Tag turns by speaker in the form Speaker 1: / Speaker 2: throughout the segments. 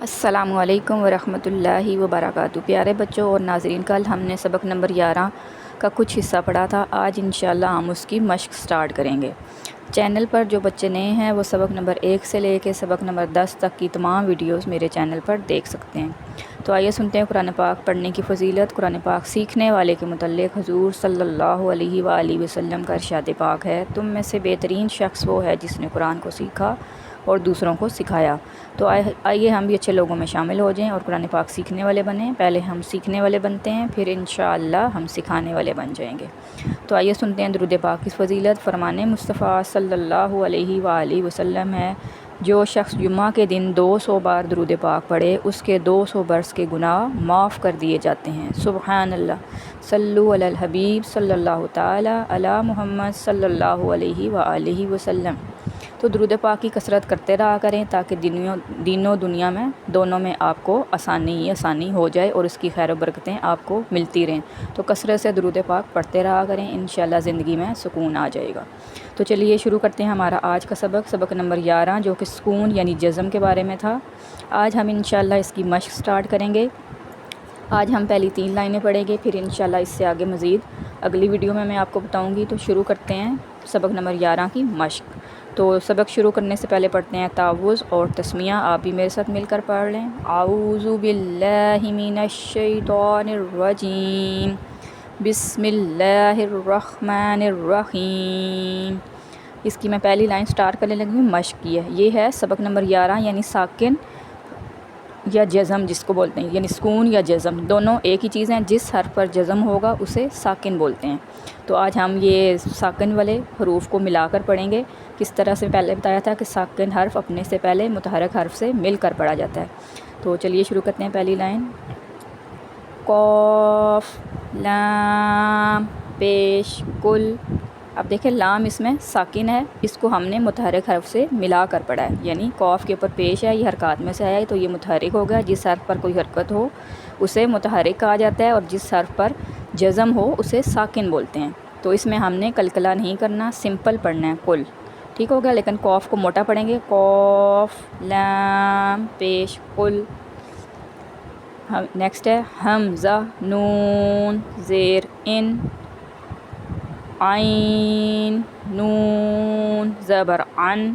Speaker 1: السلام علیکم ورحمۃ اللہ وبرکاتہ۔ پیارے بچوں اور ناظرین، کل ہم نے سبق نمبر 11 کا کچھ حصہ پڑھا تھا۔ آج انشاءاللہ ہم اس کی مشق سٹارٹ کریں گے۔ چینل پر جو بچے نئے ہیں وہ سبق نمبر 1 سے لے کے سبق نمبر 10 تک کی تمام ویڈیوز میرے چینل پر دیکھ سکتے ہیں۔ تو آئیے سنتے ہیں قرآن پاک پڑھنے کی فضیلت۔ قرآن پاک سیکھنے والے کے متعلق حضور صلی اللہ علیہ وآلہ وسلم کا ارشاد پاک ہے، تم میں سے بہترین شخص وہ ہے جس نے قرآن کو سیکھا اور دوسروں کو سکھایا۔ تو آئیے ہم بھی اچھے لوگوں میں شامل ہو جائیں اور قرآن پاک سیکھنے والے بنیں۔ پہلے ہم سیکھنے والے بنتے ہیں، پھر انشاءاللہ ہم سکھانے والے بن جائیں گے۔ تو آئیے سنتے ہیں درود پاک کی فضیلت۔ فرمان مصطفیٰ صلی اللہ علیہ وآلہ وسلم ہے، جو شخص جمعہ کے دن 200 بار درود پاک پڑھے اس کے 200 برس کے گناہ معاف کر دیے جاتے ہیں۔ سبحان اللہ۔ صلو علی الحبیب صلی اللہ تعالی علی محمد صلی اللہ علیہ وآلہ وسلم۔ تو درود پاک کی کثرت کرتے رہا کریں تاکہ دین و دنیا میں دونوں میں آپ کو آسانی ہو جائے اور اس کی خیر و برکتیں آپ کو ملتی رہیں۔ تو کثرت سے درود پاک پڑھتے رہا کریں، انشاءاللہ زندگی میں سکون آ جائے گا۔ تو چلیے شروع کرتے ہیں ہمارا آج کا سبق نمبر 11، جو کہ سکون یعنی جزم کے بارے میں تھا۔ آج ہم انشاءاللہ اس کی مشق سٹارٹ کریں گے۔ آج ہم پہلی 3 لائنیں پڑھیں گے، پھر انشاءاللہ اس سے آگے مزید اگلی ویڈیو میں آپ کو بتاؤں گی۔ تو شروع کرتے ہیں سبق نمبر 11 کی مشق۔ تو سبق شروع کرنے سے پہلے پڑھتے ہیں تعوذ اور تسمیہ۔ آپ بھی میرے ساتھ مل کر پڑھ لیں۔ اعوذ باللہ من الشیطان الرجیم، بسم اللہ الرحمن الرحیم۔ اس کی میں پہلی لائن سٹارٹ کرنے لگی ہوں، مشق کی ہے۔ یہ ہے سبق نمبر 11 یعنی ساکن یا جزم جس کو بولتے ہیں، یعنی سکون یا جزم دونوں ایک ہی چیز ہیں۔ جس حرف پر جزم ہوگا اسے ساکن بولتے ہیں۔ تو آج ہم یہ ساکن والے حروف کو ملا کر پڑھیں گے۔ کس طرح سے پہلے بتایا تھا کہ ساکن حرف اپنے سے پہلے متحرک حرف سے مل کر پڑھا جاتا ہے۔ تو چلیے شروع کرتے ہیں پہلی لائن۔ قاف لام پیش کل۔ اب دیکھیں لام اس میں ساکن ہے، اس کو ہم نے متحرک حرف سے ملا کر پڑھا ہے، یعنی قاف کے اوپر پیش ہے، یہ حرکات میں سے ہے تو یہ متحرک ہوگا۔ جس حرف پر کوئی حرکت ہو اسے متحرک کہا جاتا ہے، اور جس حرف پر جزم ہو اسے ساکن بولتے ہیں۔ تو اس میں ہم نے قلقلہ نہیں کرنا، سمپل پڑھنا ہے کل، ٹھیک ہو گیا۔ لیکن قاف کو موٹا پڑھیں گے، قاف لام پیش کل۔ نیکسٹ ہے حمزہ نون زیر ان، عین نون زبر عن،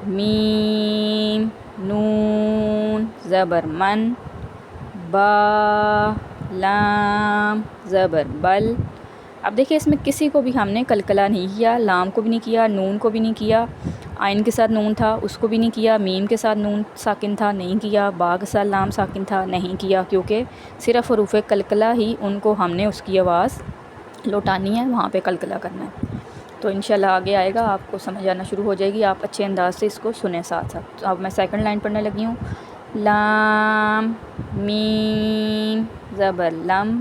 Speaker 1: میم نون زبر من، با لام زبر بل۔ اب دیکھیں اس میں کسی کو بھی ہم نے قلقلہ نہیں کیا، لام کو بھی نہیں کیا، نون کو بھی نہیں کیا، عین کے ساتھ نون تھا اس کو بھی نہیں کیا، میم کے ساتھ نون ساکن تھا نہیں کیا، با کے ساتھ لام ساکن تھا نہیں کیا، کیونکہ صرف حروف قلقلہ ہی ان کو ہم نے اس کی آواز لوٹانی ہے، وہاں پہ قلقلہ کرنا ہے۔ تو انشاءاللہ آگے آئے گا، آپ کو سمجھ آنا شروع ہو جائے گی، آپ اچھے انداز سے اس کو سنیں ساتھ ساتھ۔ تو اب میں سیکنڈ لائن پڑھنے لگی ہوں۔ لام میم زبر لم،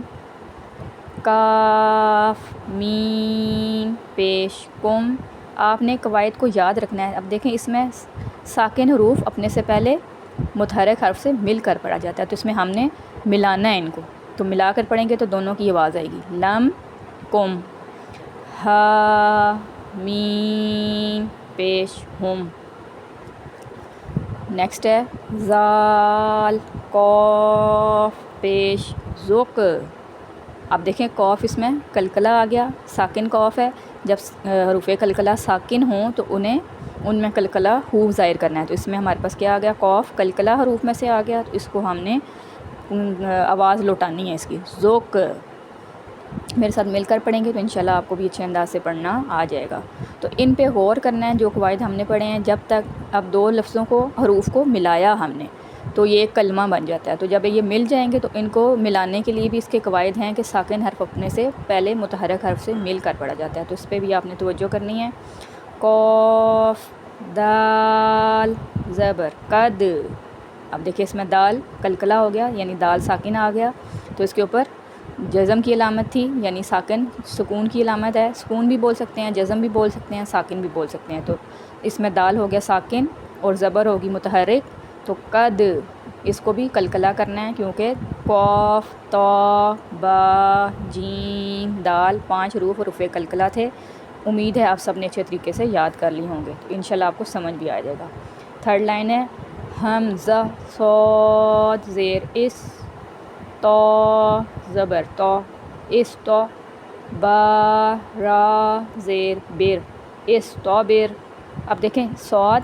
Speaker 1: کاف میم پیش کم۔ آپ نے قواعد کو یاد رکھنا ہے۔ اب دیکھیں اس میں ساکن حروف اپنے سے پہلے متحرک حرف سے مل کر پڑھا جاتا ہے، تو اس میں ہم نے ملانا ہے ان کو، تو ملا کر پڑھیں گے تو دونوں کی آواز آئے گی۔ لم کم، ہا میم پیش ہم۔ نیکسٹ ہے زال قاف پیش ذق۔ اب دیکھیں قاف اس میں قلقلہ آ گیا، ساکن قاف ہے۔ جب حروف قلقلہ ساکن ہوں تو ان میں قلقلہ خوب ظاہر کرنا ہے، تو اس میں ہمارے پاس کیا آ گیا، قاف قلقلہ حروف میں سے آ گیا، تو اس کو ہم نے آواز لوٹانی ہے اس کی، ذق۔ میرے ساتھ مل کر پڑھیں گے تو انشاءاللہ آپ کو بھی اچھے انداز سے پڑھنا آ جائے گا۔ تو ان پہ غور کرنا ہے، جو قواعد ہم نے پڑھے ہیں، جب تک اب 2 لفظوں کو حروف کو ملایا ہم نے تو یہ ایک کلمہ بن جاتا ہے۔ تو جب یہ مل جائیں گے تو ان کو ملانے کے لیے بھی اس کے قواعد ہیں کہ ساکن حرف اپنے سے پہلے متحرک حرف سے مل کر پڑھا جاتا ہے، تو اس پہ بھی آپ نے توجہ کرنی ہے۔ قاف دال زبر قد۔ اب دیکھیں اس میں دال قلقلہ ہو گیا، یعنی دال ساکن آ گیا، تو اس کے اوپر جزم کی علامت تھی، یعنی ساکن سکون کی علامت ہے۔ سکون بھی بول سکتے ہیں، جزم بھی بول سکتے ہیں، ساکن بھی بول سکتے ہیں۔ تو اس میں دال ہو گیا ساکن اور زبر ہوگی متحرک، تو قد اس کو بھی قلقلہ کرنا ہے، کیونکہ قاف تا با جیم دال 5 حروف حروف قلقلہ تھے۔ امید ہے آپ سب نے اچھے طریقے سے یاد کر لی ہوں گے، تو انشاءاللہ آپ کو سمجھ بھی آ جائے گا۔ تھرڈ لائن ہے حمزہ صاد زیر اس، تو زبر تو اس تو، با را زیر بر اس تو بر۔ اب دیکھیں صاد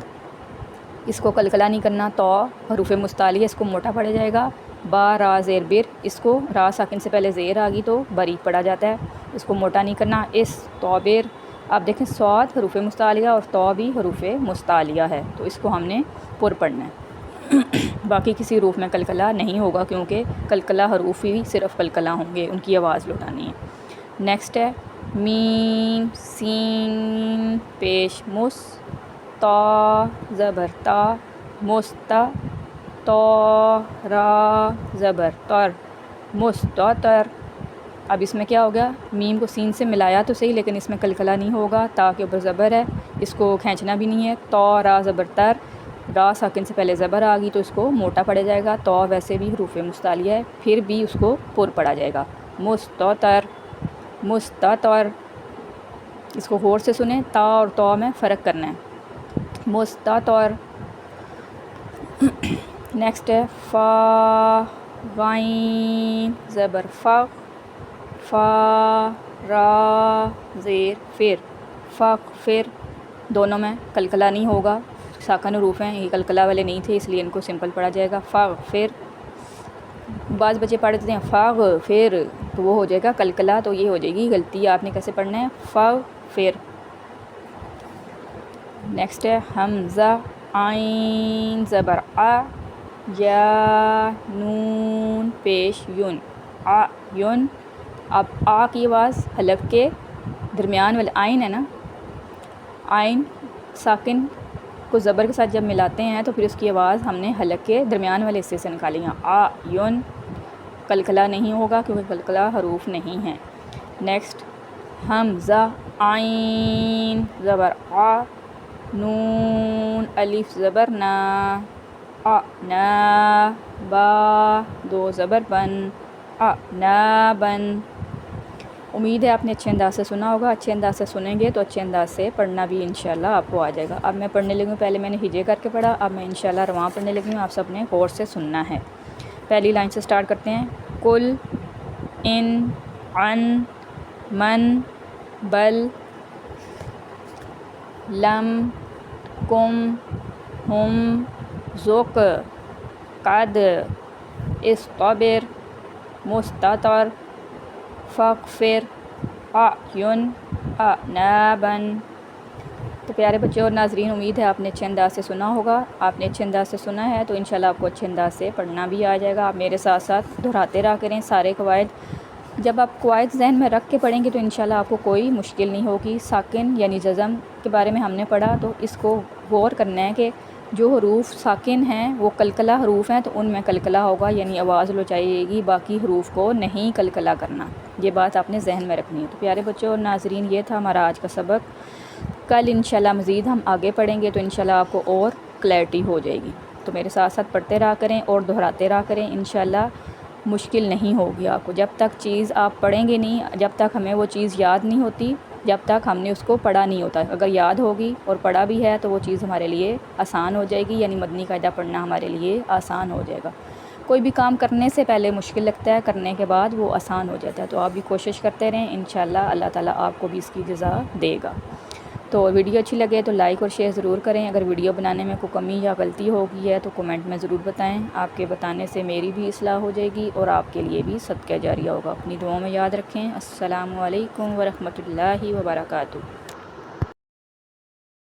Speaker 1: اس کو قلقلہ نہیں کرنا، تو حروف مستعلیہ اس کو موٹا پڑا جائے گا، با را زیر بر اس کو را ساکن سے پہلے زیر آ گئی تو باریک پڑا جاتا ہے، اس کو موٹا نہیں کرنا، اس تو بر۔ اب دیکھیں صاد حروف مستعلیہ اور تو بھی حروف مستعلیہ ہے، تو اس کو ہم نے پر پڑھنا ہے۔ باقی کسی حروف میں قلقلہ نہیں ہوگا کیونکہ قلقلہ حروف ہی صرف قلقلہ ہوں گے، ان کی آواز لوٹانی ہے۔ نیکسٹ ہے میم سین پیش مس، تا زبر تا مستا، تو را زبر تر مستتر۔ اب اس میں کیا ہوگا، میم کو سین سے ملایا تو صحیح لیکن اس میں قلقلہ نہیں ہوگا، تا کے اوپر زبر ہے، اس کو کھینچنا بھی نہیں ہے، تو را زبر تر، را ساکن سے پہلے زبر آ گئی تو اس کو موٹا پڑا جائے گا، تو ویسے بھی حروف مستعلیہ ہے پھر بھی اس کو پر پڑا جائے گا، مستتر مستتر۔ اس کو غور سے سنیں، تا اور تو میں فرق کرنا ہے، مستتر۔ نیکسٹ ہے فا غین زبر فغ، فا را زیر فر فغفر۔ دونوں میں قلقلہ نہیں ہوگا، ساکن حروف ہیں، یہ قلقلہ والے نہیں تھے اس لیے ان کو سمپل پڑھا جائے گا، فغفر۔ بعض بچے پڑھ دیتے ہیں فغفر تو وہ ہو جائے گا قلقلہ، تو یہ ہو جائے گی غلطی، آپ نے کیسے پڑھنا ہے، فغفر۔ نیکسٹ ہے حمزہ عین زبر آ، یا نون پیش یون، آ یون۔ اب آ کی آواز حلق کے درمیان والے آئین ہے نا، آئین ساکن کو زبر کے ساتھ جب ملاتے ہیں تو پھر اس کی آواز ہم نے حلق کے درمیان والے حصے سے نکالی ہے، آ یون۔ قلقلہ نہیں ہوگا کیونکہ قلقلہ حروف نہیں ہیں۔ نیکسٹ حمزہ عین زبر آ، نون الف زبر نا، آ نا، با دو زبر بن، آ نا بن۔ امید ہے آپ نے اچھے انداز سے سنا ہوگا، اچھے انداز سے سنیں گے تو اچھے انداز سے پڑھنا بھی انشاءاللہ آپ کو آ جائے گا۔ اب میں پڑھنے لگی ہوں، پہلے میں نے ہجے کر کے پڑھا، اب میں انشاءاللہ رواں پڑھنے لگی ہوں، آپ سب نے غور سے سننا ہے۔ پہلی لائن سے سٹارٹ کرتے ہیں، کل، ان، عن، من، بل، لم، کم، ہم، ذق، قد، اصطبر، مستتر، فغفر، اعین، اعنابا۔ تو پیارے بچے اور ناظرین، امید ہے آپ نے اچھے انداز سے سنا ہوگا، آپ نے اچھے انداز سے سنا ہے تو انشاءاللہ آپ کو اچھے انداز سے پڑھنا بھی آ جائے گا۔ آپ میرے ساتھ ساتھ دہراتے رہا کریں سارے قواعد، جب آپ قواعد ذہن میں رکھ کے پڑھیں گے تو انشاءاللہ آپ کو کوئی مشکل نہیں ہوگی۔ ساکن یعنی جزم کے بارے میں ہم نے پڑھا تو اس کو غور کرنا ہے کہ جو حروف ساکن ہیں وہ قلقلہ حروف ہیں تو ان میں قلقلہ ہوگا یعنی آواز لوٹائی جائے گی، باقی حروف کو نہیں قلقلہ کرنا، یہ بات آپ نے ذہن میں رکھنی ہے۔ تو پیارے بچوں اور ناظرین، یہ تھا ہمارا آج کا سبق، کل انشاءاللہ مزید ہم آگے پڑھیں گے تو انشاءاللہ آپ کو اور کلیئرٹی ہو جائے گی۔ تو میرے ساتھ ساتھ پڑھتے رہا کریں اور دہراتے رہا کریں، انشاءاللہ مشکل نہیں ہوگی آپ کو۔ جب تک چیز آپ پڑھیں گے نہیں، جب تک ہمیں وہ چیز یاد نہیں ہوتی، جب تک ہم نے اس کو پڑھا نہیں ہوتا، اگر یاد ہوگی اور پڑھا بھی ہے تو وہ چیز ہمارے لیے آسان ہو جائے گی، یعنی مدنی قاعدہ پڑھنا ہمارے لیے آسان ہو جائے گا۔ کوئی بھی کام کرنے سے پہلے مشکل لگتا ہے، کرنے کے بعد وہ آسان ہو جاتا ہے، تو آپ بھی کوشش کرتے رہیں، انشاءاللہ اللہ تعالیٰ آپ کو بھی اس کی جزا دے گا۔ تو ویڈیو اچھی لگے تو لائک اور شیئر ضرور کریں، اگر ویڈیو بنانے میں کوئی کمی یا غلطی ہو گئی ہے تو کمنٹ میں ضرور بتائیں، آپ کے بتانے سے میری بھی اصلاح ہو جائے گی اور آپ کے لیے بھی صدقہ جاریہ ہوگا۔ اپنی دعاؤں میں یاد رکھیں۔ السلام علیکم ورحمۃ اللہ وبرکاتہ۔